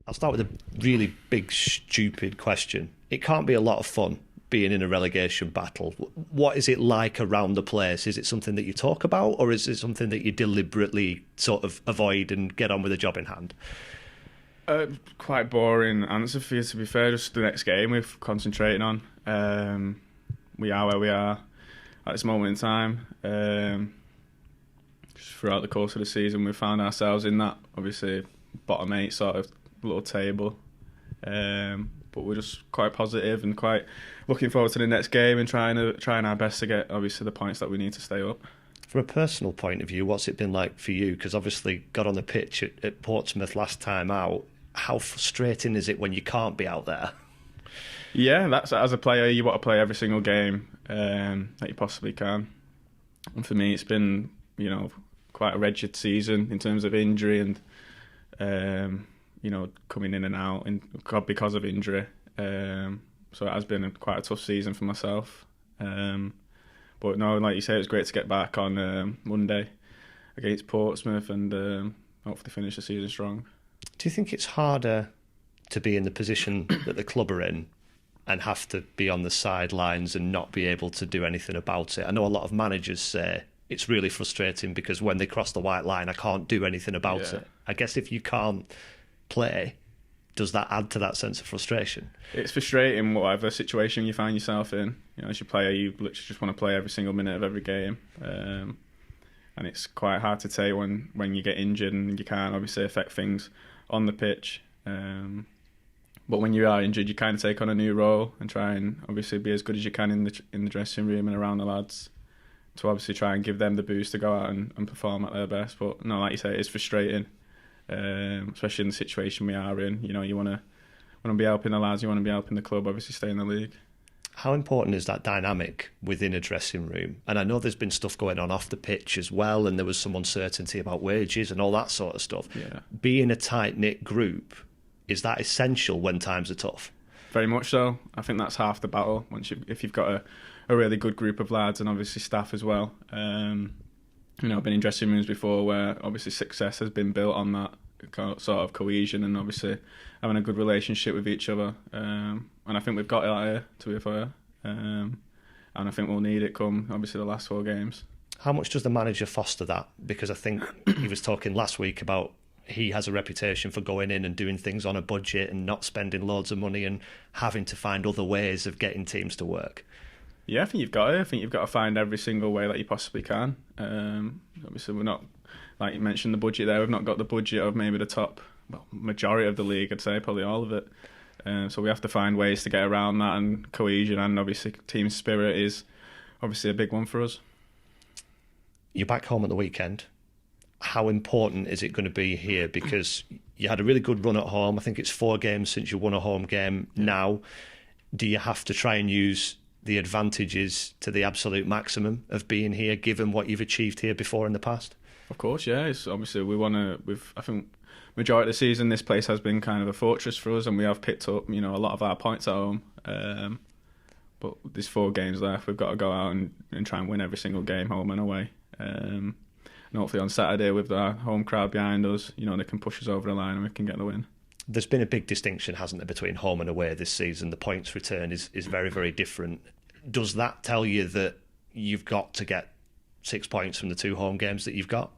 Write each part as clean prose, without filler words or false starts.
I'll start with a really big, stupid question. It can't be a lot of fun being in a relegation battle. What is it like around the place? Is it something that you talk about, or is it something that you deliberately sort of avoid and get on with the job in hand? Quite boring answer for you, to be fair. Just the next game we're concentrating on. We are where we are at this moment in time. Just throughout the course of the season, we found ourselves in that, obviously, bottom 8 sort of little table. But we're just quite positive and quite looking forward to the next game and trying our best to get, obviously, the points that we need to stay up. From a personal point of view, what's it been like for you? Because obviously got on the pitch at Portsmouth last time out. How frustrating is it when you can't be out there? Yeah, that's, as a player, you want to play every single game that you possibly can. And for me, it's been, quite a wretched season in terms of injury and, coming in and out because of injury. So it has been quite a tough season for myself. But no, like you say, it was great to get back on Monday against Portsmouth and hopefully finish the season strong. Do you think it's harder to be in the position that the club are in and have to be on the sidelines and not be able to do anything about it? I know a lot of managers say it's really frustrating because when they cross the white line, I can't do anything about it. I guess if you can't play, does that add to that sense of frustration? It's frustrating whatever situation you find yourself in. As a player, you literally just want to play every single minute of every game. And it's quite hard to take when you get injured and you can't obviously affect things on the pitch. But when you are injured, you kind of take on a new role and try and obviously be as good as you can in the dressing room and around the lads to obviously try and give them the boost to go out and perform at their best. But no, like you say, it's frustrating, especially in the situation we are in. You want to be helping the lads, you want to be helping the club, obviously stay in the league. How important is that dynamic within a dressing room? And I know there's been stuff going on off the pitch as well, and there was some uncertainty about wages and all that sort of stuff. Yeah. Being a tight-knit group, is that essential when times are tough? Very much so. I think that's half the battle. If you've got a really good group of lads and obviously staff as well. I've been in dressing rooms before where obviously success has been built on that sort of cohesion and obviously having a good relationship with each other. And I think we've got it out here, to be fair. And I think we'll need it come, obviously, the last 4 games. How much does the manager foster that? Because I think he was talking last week about he has a reputation for going in and doing things on a budget and not spending loads of money and having to find other ways of getting teams to work. Yeah, I think you've got to. I think you've got to find every single way that you possibly can. Obviously, we're not, like you mentioned, the budget there. We've not got the budget of maybe the top majority of the league, I'd say, probably all of it. So we have to find ways to get around that, and cohesion and obviously team spirit is obviously a big one for us. You're back home at the weekend. How important is it going to be here? Because you had a really good run at home. I think it's 4 games since you won a home game now. Do you have to try and use the advantages to the absolute maximum of being here, given what you've achieved here before in the past? Of course, yeah. It's obviously I think majority of the season this place has been kind of a fortress for us, and we have picked up a lot of our points at home. But there's 4 games left. We've got to go out and try and win every single game, home and away. And hopefully on Saturday with our home crowd behind us, they can push us over the line and we can get the win. There's been a big distinction, hasn't there, between home and away this season. The points return is very, very different. Does that tell you that you've got to get 6 points from the 2 home games that you've got?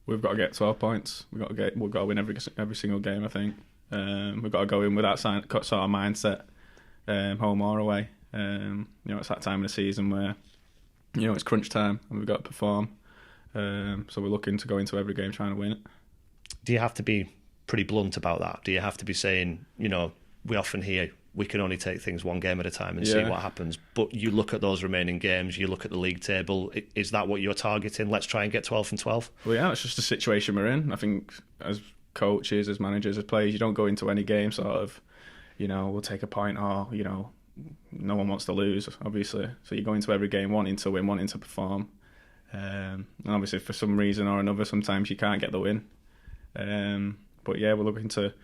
We've got to get 12 points. We've got to win every single game, I think. We've got to go in with that sort of mindset, home or away. It's that time of the season where, it's crunch time and we've got to perform. So we're looking to go into every game trying to win it. Do you have to be pretty blunt about that? Do you have to be saying, we often hear we can only take things 1 game at a time and see what happens, but you look at those remaining games, you look at the league table, is that what you're targeting? Let's try and get 12 from 12? Well, yeah, it's just the situation we're in. I think as coaches, as managers, as players, you don't go into any game sort of, we'll take a point or, no one wants to lose, obviously. So you go into every game wanting to win, wanting to perform. And obviously for some reason or another, sometimes you can't get the win. But yeah, we're looking to,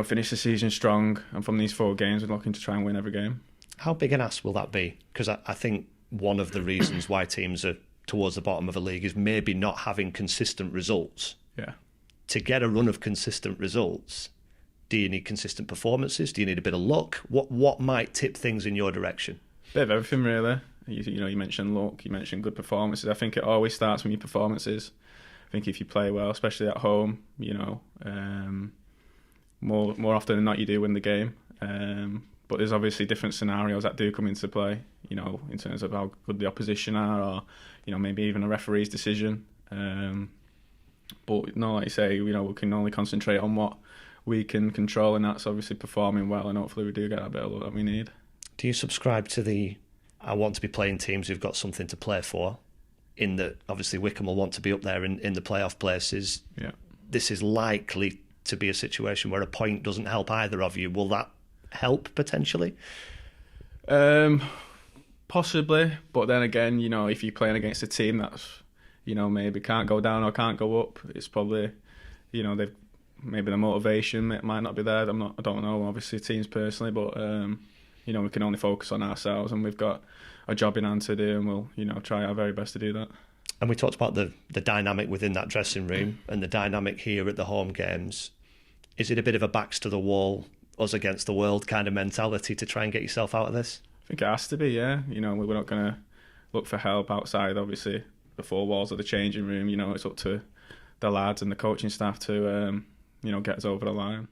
finish the season strong. And from these 4 games, we're looking to try and win every game. How big an ask will that be? Because I think one of the reasons why teams are towards the bottom of a league is maybe not having consistent results. Yeah. To get a run of consistent results, Do you need consistent performances? Do you need a bit of luck? What might tip things in your direction? Bit of everything, really. You mentioned luck, you mentioned good performances. I think it always starts from your performances. I think if you play well, especially at home, more often than not you do win the game. But there's obviously different scenarios that do come into play, in terms of how good the opposition are, or maybe even a referee's decision. But no, like you say, we can only concentrate on what we can control, and that's obviously performing well, and hopefully we do get that bit of luck that we need. Do you subscribe to the I want to be playing teams who've got something to play for, in that obviously Wycombe will want to be up there in the playoff places? Yeah. This is likely to be a situation where a point doesn't help either of you. Will that help potentially? Possibly, but then again, if you're playing against a team that's, maybe can't go down or can't go up, it's probably, they've maybe the motivation might not be there. I don't know, obviously teams personally, but we can only focus on ourselves, and we've got a job in hand to do, and we'll try our very best to do that. And we talked about the dynamic within that dressing room and the dynamic here at the home games. Is it a bit of a backs to the wall, us against the world kind of mentality to try and get yourself out of this? I think it has to be, yeah. We're not going to look for help outside, obviously, the four walls of the changing room. It's up to the lads and the coaching staff to, get us over the line.